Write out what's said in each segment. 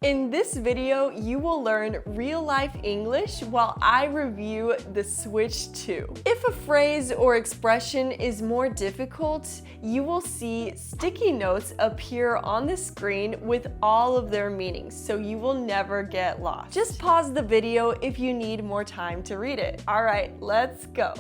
In this video, you will learn real-life English while I review the Switch 2. If a phrase or expression is more difficult, you will see sticky notes appear on the screen with all of their meanings, so you will never get lost. Just pause the video if you need more time to read it. All right, let's go.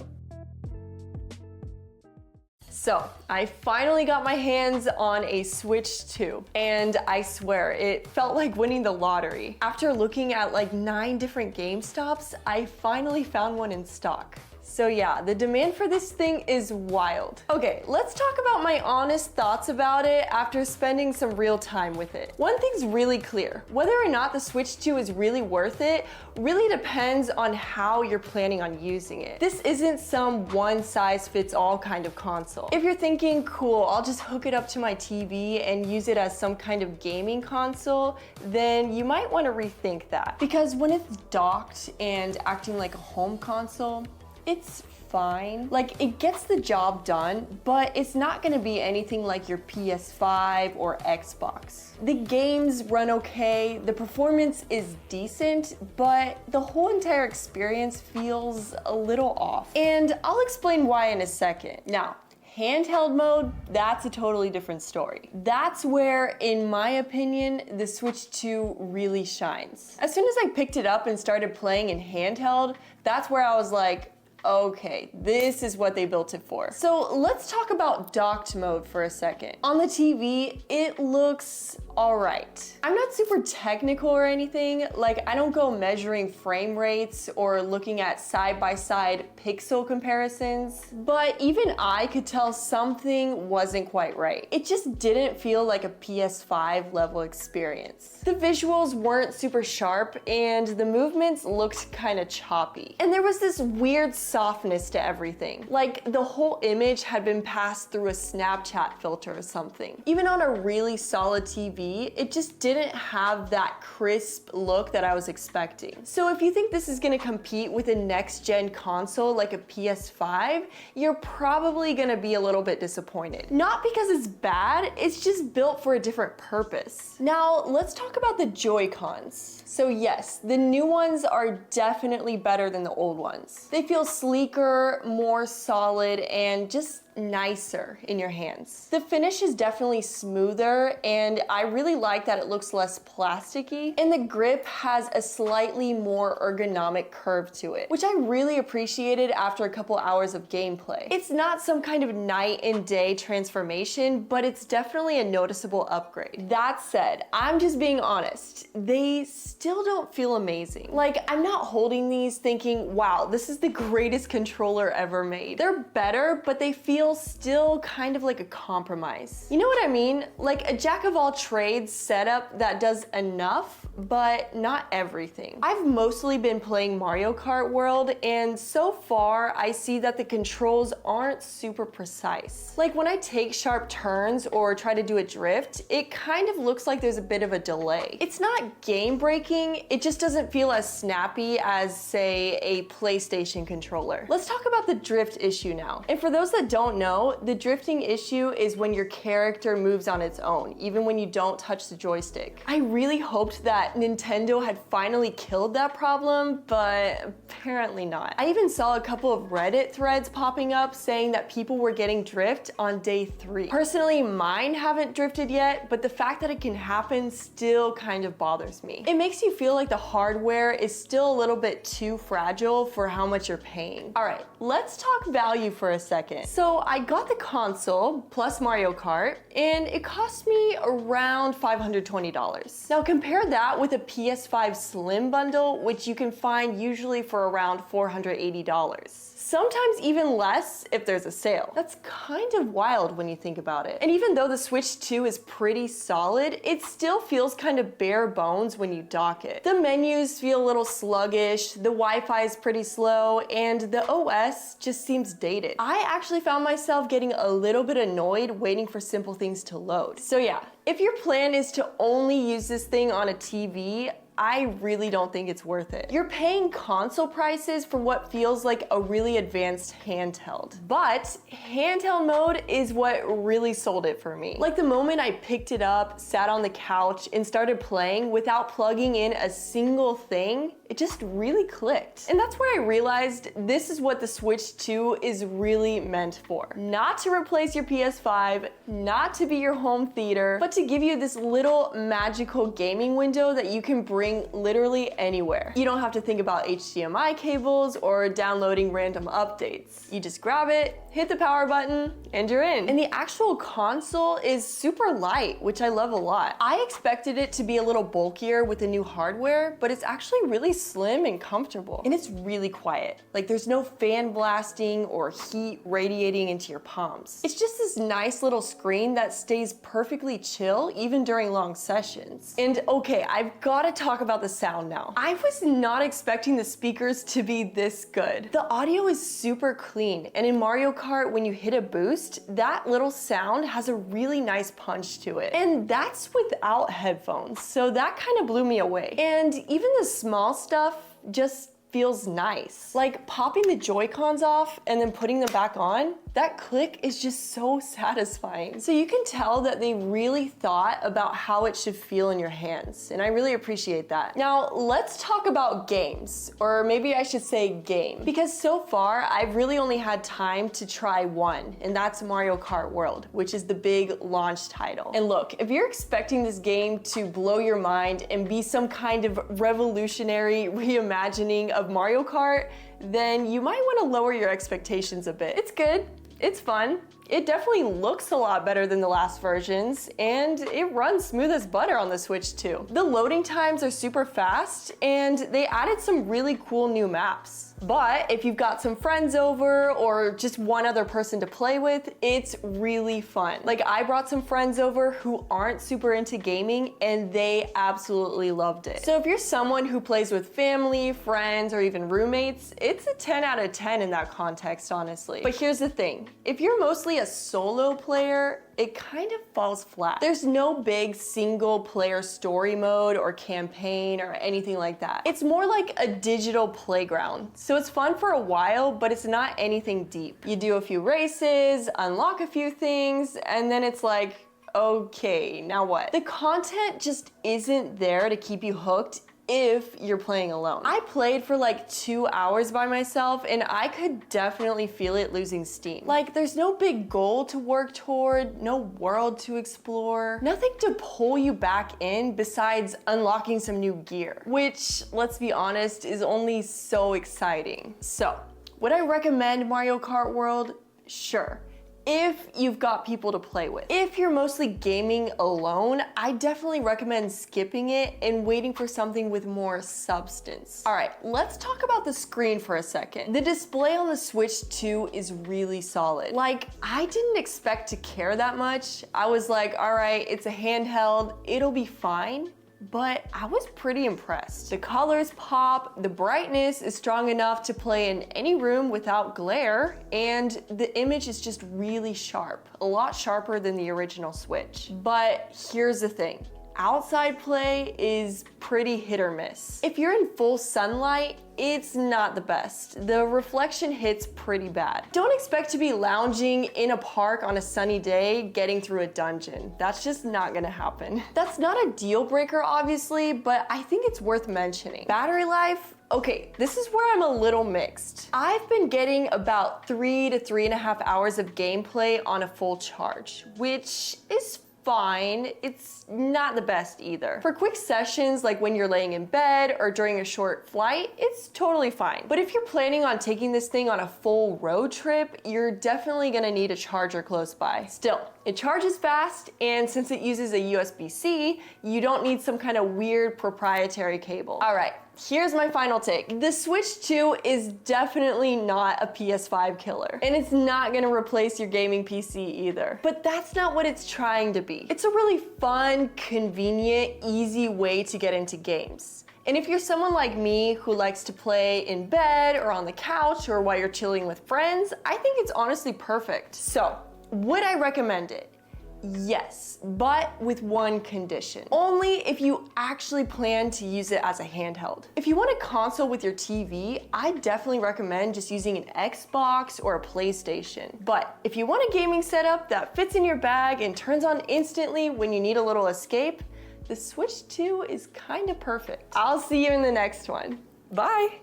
So, I finally got my hands on a Switch 2, and I swear, it felt like winning the lottery. After looking at like 9 different GameStops, I finally found one in stock. So yeah, the demand for this thing is wild. Okay, let's talk about my honest thoughts about it after spending some real time with it. One thing's really clear. Whether or not the Switch 2 is really worth it really depends on how you're planning on using it. This isn't some one-size-fits-all kind of console. If you're thinking, cool, I'll just hook it up to my TV and use it as some kind of gaming console, then you might want to rethink that. Because when it's docked and acting like a home console, it's fine. Like, it gets the job done, but it's not gonna be anything like your PS5 or Xbox. The games run okay, the performance is decent, but the whole entire experience feels a little off. And I'll explain why in a second. Now, handheld mode, that's a totally different story. That's where, in my opinion, the Switch 2 really shines. As soon as I picked it up and started playing in handheld, that's where I was like, okay, this is what they built it for. So let's talk about docked mode for a second. On the TV, it looks all right. I'm not super technical or anything. Like, I don't go measuring frame rates or looking at side-by-side pixel comparisons, but even I could tell something wasn't quite right. It just didn't feel like a PS5 level experience. The visuals weren't super sharp and the movements looked kind of choppy. And there was this weird softness to everything. Like, the whole image had been passed through a Snapchat filter or something. Even on a really solid TV, it just didn't have that crisp look that I was expecting. So if you think this is gonna compete with a next-gen console like a PS5, you're probably gonna be a little bit disappointed. Not because it's bad, it's just built for a different purpose. Now, let's talk about the JoyCons. So yes, the new ones are definitely better than the old ones. They feel sleeker, more solid, and just nicer in your hands. The finish is definitely smoother, and I really like that it looks less plasticky, and the grip has a slightly more ergonomic curve to it, which I really appreciated after a couple hours of gameplay. It's not some kind of night and day transformation, but it's definitely a noticeable upgrade. That said, I'm just being honest, they still don't feel amazing. Like, I'm not holding these thinking, wow, this is the greatest controller ever made. They're better, but they feel still kind of like a compromise. You know what I mean? Like a jack of all trades setup that does enough, but not everything. I've mostly been playing Mario Kart World, and so far I see that the controls aren't super precise. Like, when I take sharp turns or try to do a drift, it kind of looks like there's a bit of a delay. It's not game breaking, it just doesn't feel as snappy as, say, a PlayStation controller. Let's talk about the drift issue now. And for those that don't know, the drifting issue is when your character moves on its own, even when you don't touch the joystick. I really hoped that Nintendo had finally killed that problem, but apparently not. I even saw a couple of Reddit threads popping up saying that people were getting drift on day 3. Personally, mine haven't drifted yet, but the fact that it can happen still kind of bothers me. It makes you feel like the hardware is still a little bit too fragile for how much you're paying. All right, let's talk value for a second. So I got the console plus Mario Kart, and it cost me around $520. Now compare that with a PS5 Slim bundle, which you can find usually for around $480. Sometimes even less if there's a sale. That's kind of wild when you think about it. And even though the Switch 2 is pretty solid, it still feels kind of bare bones when you dock it. The menus feel a little sluggish, the Wi-Fi is pretty slow, and the OS just seems dated. I actually found myself getting a little bit annoyed waiting for simple things to load. So yeah, if your plan is to only use this thing on a TV, I really don't think it's worth it. You're paying console prices for what feels like a really advanced handheld. But handheld mode is what really sold it for me. Like the moment I picked it up, sat on the couch, and started playing without plugging in a single thing, it just really clicked. And that's where I realized this is what the Switch 2 is really meant for. Not to replace your PS5, not to be your home theater, but to give you this little magical gaming window that you can bring literally anywhere. You don't have to think about HDMI cables or downloading random updates. You just grab it, hit the power button, and you're in. And the actual console is super light, which I love a lot. I expected it to be a little bulkier with the new hardware, but it's actually really slim and comfortable. And it's really quiet. Like there's no fan blasting or heat radiating into your palms. It's just this nice little screen that stays perfectly chill even during long sessions. And okay, I've got to talk about the sound now. I was not expecting the speakers to be this good. The audio is super clean, and in Mario Kart, when you hit a boost, that little sound has a really nice punch to it. And that's without headphones, so that kind of blew me away. And even the small stuff just feels nice. Like popping the JoyCons off and then putting them back on, that click is just so satisfying. So you can tell that they really thought about how it should feel in your hands, and I really appreciate that. Now let's talk about games, or maybe I should say game, because so far I've really only had time to try one, and that's Mario Kart World, which is the big launch title. And look, if you're expecting this game to blow your mind and be some kind of revolutionary reimagining of Mario Kart, then you might want to lower your expectations a bit. It's good. It's fun. It definitely looks a lot better than the last versions, and it runs smooth as butter on the Switch too. The loading times are super fast, and they added some really cool new maps. But if you've got some friends over or just one other person to play with, it's really fun. Like I brought some friends over who aren't super into gaming, and they absolutely loved it. So if you're someone who plays with family, friends, or even roommates, it's a 10 out of 10 in that context, honestly. But here's the thing, if you're mostly a solo player, it kind of falls flat. There's no big single player story mode or campaign or anything like that. It's more like a digital playground. So it's fun for a while, but it's not anything deep. You do a few races, unlock a few things, and then it's like, okay, now what? The content just isn't there to keep you hooked if you're playing alone. I played for like 2 hours by myself, and I could definitely feel it losing steam. Like there's no big goal to work toward, no world to explore, nothing to pull you back in besides unlocking some new gear, which, let's be honest, is only so exciting. So, would I recommend Mario Kart World? Sure. If you've got people to play with. If you're mostly gaming alone, I definitely recommend skipping it and waiting for something with more substance. All right, let's talk about the screen for a second. The display on the Switch 2 is really solid. Like, I didn't expect to care that much. I was like, all right, it's a handheld, it'll be fine. But I was pretty impressed. The colors pop, the brightness is strong enough to play in any room without glare, and the image is just really sharp, a lot sharper than the original Switch. But here's the thing. Outside play is pretty hit or miss. If you're in full sunlight, it's not the best. The reflection hits pretty bad. Don't expect to be lounging in a park on a sunny day getting through a dungeon. That's just not gonna happen. That's not a deal breaker, obviously, but I think it's worth mentioning. Battery life, okay, this is where I'm a little mixed. I've been getting about 3 to 3.5 hours of gameplay on a full charge, which is fine. It's not the best either. For quick sessions, like when you're laying in bed or during a short flight, it's totally fine. But if you're planning on taking this thing on a full road trip, you're definitely gonna need a charger close by. Still, it charges fast, and since it uses a USB-C, you don't need some kind of weird proprietary cable. All right, here's my final take. The Switch 2 is definitely not a PS5 killer, and it's not gonna replace your gaming PC either. But that's not what it's trying to be. It's a really fun, convenient, easy way to get into games. And if you're someone like me who likes to play in bed or on the couch or while you're chilling with friends, I think it's honestly perfect. So, would I recommend it? Yes, but with one condition. Only if you actually plan to use it as a handheld. If you want a console with your TV, I definitely recommend just using an Xbox or a PlayStation. But if you want a gaming setup that fits in your bag and turns on instantly when you need a little escape, the Switch 2 is kind of perfect. I'll see you in the next one. Bye!